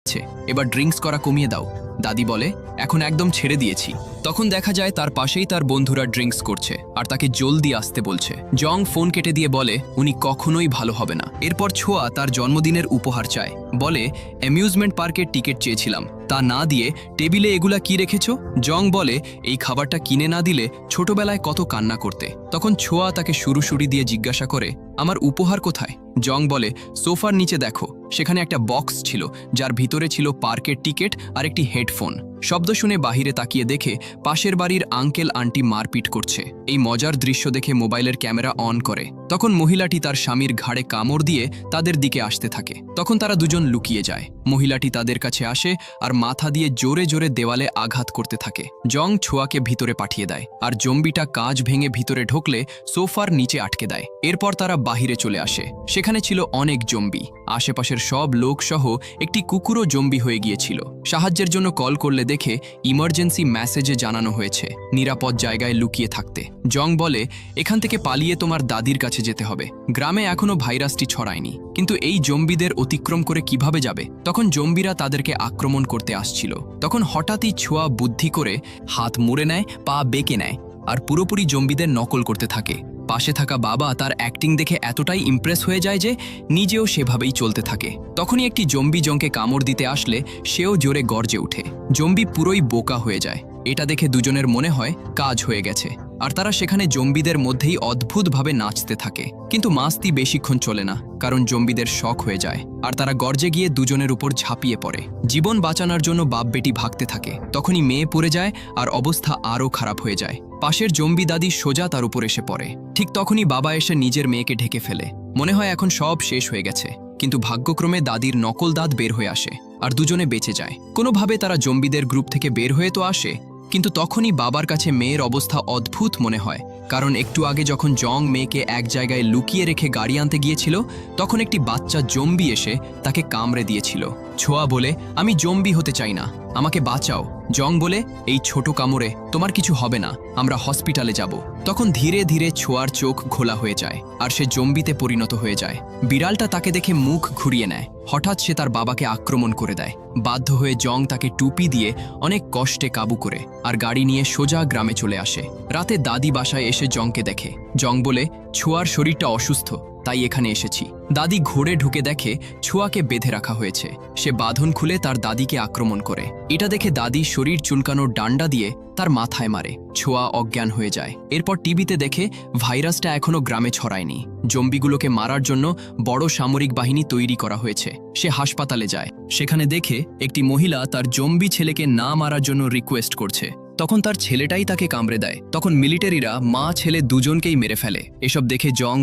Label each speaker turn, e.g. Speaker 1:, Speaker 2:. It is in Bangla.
Speaker 1: এবার ড্রিঙ্কস করা কমিয়ে দাও। দাদি বলে, এখন একদম ছেড়ে দিয়েছি। তখন দেখা যায় তার পাশেই তার বন্ধুরা ড্রিঙ্কস করছে আর তাকে জলদি আসতে বলছে। জং ফোন কেটে দিয়ে বলে উনি কখনোই ভালো হবে না। এরপর ছোয়া তার জন্মদিনের উপহার চায়, বলে অ্যামিউজমেন্ট পার্কের টিকিট চেয়েছিলাম, তা না দিয়ে টেবিলে এগুলা কি রেখেছ? জং বলে এই খাবারটা কিনে না দিলে ছোটবেলায় কত কান্না করতে। তখন ছোয়া তাকে সুরসুরি দিয়ে জিজ্ঞাসা করে, আমার উপহার কোথায়? জং বলে, সোফার নিচে দেখো, সেখানে একটা বক্স ছিল যার ভিতরে ছিল পার্কের টিকিট আর একটি হেডফোন। শব্দ শুনে বাহিরে তাকিয়ে দেখে পাশের বাড়ির আঙ্কেল আন্টি মারপিট করছে। এই মজার দৃশ্য দেখে মোবাইলের ক্যামেরা অন করে। তখন মহিলাটি তার স্বামীর ঘাড়ে কামড় দিয়ে তাদের দিকে আসতে থাকে। তখন তারা দুজন লুকিয়ে যায়। মহিলাটি তাদের কাছে আসে আর মাথা দিয়ে জোরে জোরে দেওয়ালে আঘাত করতে থাকে। জং ছোয়াকে ভিতরে পাঠিয়ে দেয় আর জম্বিটা কাঁচ ভেঙে ভিতরে ঢোকলে সোফার নিচে আটকে দেয়। এরপর তারা বাহিরে চলে আসে। সেখানে ছিল অনেক জম্বি। আশেপাশের সব লোক সহ একটি কুকুরও জম্বি হয়ে গিয়েছিল। সাহায্যের জন্য কল করলে দেখে ইমার্জেন্সি মেসেজে জানানো হয়েছে নিরাপদ জায়গায় লুকিয়ে থাকতে। জং বলে, এখান থেকে পালিয়ে তোমার দাদির কাছে যেতে হবে। গ্রামে এখনো ভাইরাসটি ছড়ায়নি, কিন্তু এই জম্বিদের অতিক্রম করে কিভাবে যাবে? তখন জম্বিরা তাদেরকে আক্রমণ করতে আসছিল। তখন হঠাৎই ছোঁয়া বুদ্ধি করে হাত মুড়ে নেয়, পা বেঁকে নেয় আর পুরোপুরি জম্বিদের নকল করতে থাকে। পাশে থাকা বাবা তার অ্যাক্টিং দেখে এতটাই ইমপ্রেস হয়ে যায় যে নিজেও সেভাবেই চলতে থাকে। তখনই একটি জম্বি জংকে কামড় দিতে আসলে সেও জোরে গর্জে ওঠে। জম্বি পুরোই বোকা হয়ে যায়। এটা দেখে দুজনের মনে হয় কাজ হয়ে গেছে আর তারা সেখানে জম্বিদের মধ্যেই অদ্ভুতভাবে নাচতে থাকে। কিন্তু মাস্তি বেশিক্ষণ চলে না, কারণ জম্বিদের শক হয়ে যায় আর তারা গর্জে গিয়ে দুজনের উপর ঝাঁপিয়ে পড়ে। জীবন বাঁচানোর জন্য বাপ বেটি ভাগতে থাকে। তখনই মেয়ে পড়ে যায় আর অবস্থা আরও খারাপ হয়ে যায়। পাশের জম্বি দাদি সোজা তার উপর এসে পড়ে। ঠিক তখনই বাবা এসে নিজের মেয়েকে ঢেকে ফেলে। মনে হয় এখন সব শেষ হয়ে গেছে, কিন্তু ভাগ্যক্রমে দাদির নকল দাঁত বের হয়ে আসে আর দুজনে বেঁচে যায়। কোনোভাবে তারা জম্বিদের গ্রুপ থেকে বের হয়ে তো আসে, কিন্তু তখনই বাবার কাছে মেয়ের অবস্থা অদ্ভুত মনে হয়। কারণ একটু আগে যখন জং মেয়েকে এক জায়গায় লুকিয়ে রেখে গাড়ি আনতে গিয়েছিল, তখন একটি বাচ্চা জম্বি এসে তাকে কামড়ে দিয়েছিল। ছোঁয়া বলে, আমি জম্বি হতে চাই না, আমাকে বাঁচাও। জং বলে, এই ছোট কামড়ে তোমার কিছু হবে না, আমরা হসপিটালে যাব। তখন ধীরে ধীরে ছোঁয়ার চোখ ঘোলা হয়ে যায় আর সে জম্বিতে পরিণত হয়ে যায়। বিড়ালটা তাকে দেখে মুখ ঘুরিয়ে নেয়। হঠাৎ সে তার বাবাকে আক্রমণ করে দেয়। বাধ্য হয়ে জং তাকে টুপি দিয়ে অনেক কষ্টে কাবু করে আর গাড়ি নিয়ে সোজা গ্রামে চলে আসে। রাতে দাদি বাসায় এসে জংকে দেখে। জং বলে, ছোঁয়ার শরীরটা অসুস্থ, তাই এখানে এসেছি। দাদি ঘোরে ঢুকে দেখে ছোঁয়াকে বেঁধে রাখা হয়েছে। সে বাঁধন খুলে তার দাদিকে আক্রমণ করে। এটা দেখে দাদি শরীর চুলকানোর ডান্ডা দিয়ে তার মাথায় মারে। ছোঁয়া অজ্ঞান হয়ে যায়। এরপর টিভিতে দেখে ভাইরাসটা এখনো গ্রামে ছড়ায়নি। জম্বিগুলোকে মারার জন্য বড় সামরিক বাহিনী তৈরি করা হয়েছে। সে হাসপাতালে যায়। সেখানে দেখে একটি মহিলা তার জম্বি ছেলেকে না মারার জন্য রিকোয়েস্ট করছে। তখন তার ছেলেটাই তাকে কামড়ে দেয়। তখন মিলিটারিরা মা ছেলে দুজনকেই মেরে ফেলে। এসব দেখে জং